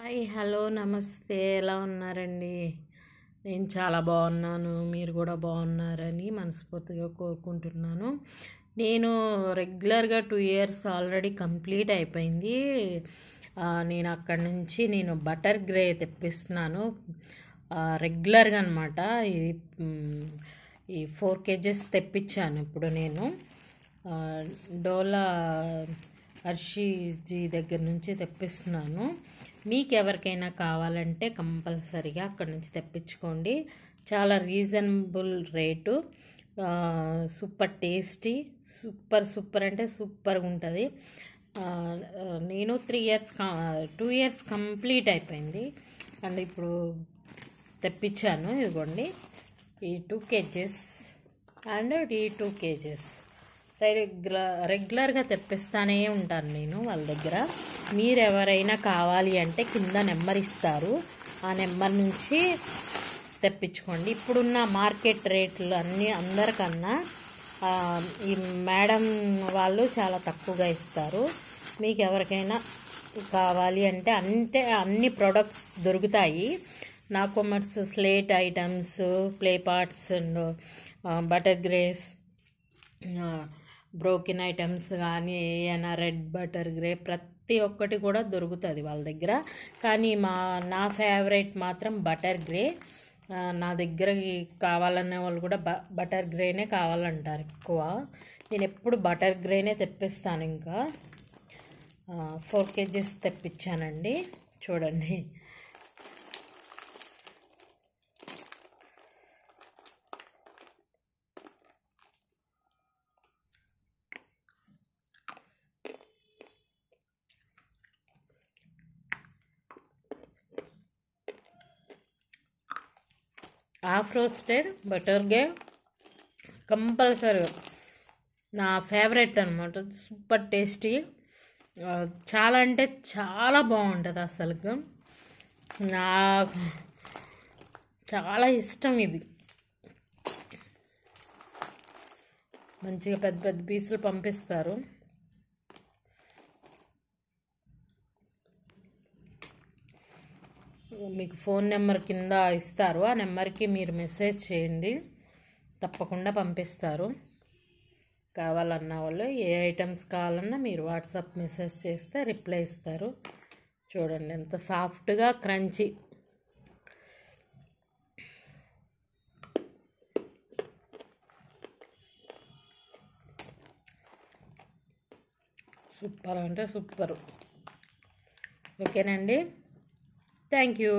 Hi hello నమస్తే ఎలా ఉన్నారండి? నేను చాలా బాగున్నాను. మీరు కూడా బాగున్నారని మనస్ఫూర్తిగా కోరుకుంటున్నాను. నేను రెగ్యులర్గా 2 ఇయర్స్ ఆల్రెడీ కంప్లీట్ అయిపోయింది. నేను అక్కడి నుంచి బటర్ గ్రే తెప్పిస్తున్నాను రెగ్యులర్గా అనమాట. ఈ 4 kgs తెప్పించాను ఇప్పుడు నేను డోలా హర్షీజీ దగ్గర నుంచి తెప్పిస్తున్నాను. మీకు ఎవరికైనా కావాలంటే కంపల్సరీగా అక్కడ నుంచి తెప్పించుకోండి. చాలా reasonable rate, super tasty, super అంటే సూపర్గా ఉంటుంది. నేను 2 ఇయర్స్ కంప్లీట్ అయిపోయింది అండ్ ఇప్పుడు తెప్పించాను. ఇదిగోండి ఈ 2 kgs అండ్ ఈ 2 kgs రెగ్యులర్గా తెప్పిస్తానే ఉంటాను నేను వాళ్ళ దగ్గర. మీరు ఎవరైనా కావాలి అంటే కింద నెంబర్ ఇస్తారు, ఆ నెంబర్ నుంచి తెప్పించుకోండి. ఇప్పుడున్న మార్కెట్ రేట్లు అందరికన్నా ఈ మేడం వాళ్ళు చాలా తక్కువగా ఇస్తారు. మీకు ఎవరికైనా కావాలి అంటే అన్ని ప్రోడక్ట్స్ దొరుకుతాయి. నాకోమర్స్ slate items, play parts and butter grace, broken items కానీ ఏమైనా రెడ్ బటర్ గ్రే ప్రతి ఒక్కటి కూడా దొరుకుతుంది వాళ్ళ దగ్గర. కానీ నా ఫేవరెట్ మాత్రం బటర్ గ్రే. నా దగ్గరకి కావాలనే వాళ్ళు కూడా బటర్ గ్రేనే కావాలంటారు ఎక్కువ. నేను ఎప్పుడు బటర్ గ్రేనే తెప్పిస్తాను. ఇంకా 4 kgs తెప్పించానండి. చూడండి half roasted butter grey compulsory నా ఫేవరెట్ అనమాట. సూపర్ టేస్టీ, చాలా అంటే చాలా బాగుంటుంది. అసలు నాకు చాలా ఇష్టం ఇది. మంచిగా పెద్ద పెద్ద పీసులు పంపిస్తారు. మీకు ఫోన్ నెంబర్ కింద ఇస్తారు, ఆ నెంబర్కి మీరు మెసేజ్ చేయండి, తప్పకుండా పంపిస్తారు. కావాలన్న వాళ్ళు ఏ ఐటమ్స్ కావాలన్నా మీరు వాట్సాప్ మెసేజ్ చేస్తే రిప్లై ఇస్తారు. చూడండి ఎంత సాఫ్ట్గా క్రంచీ. సూపర్ అంటే సూపర్. ఓకేనండి, థ్యాంక్ యూ.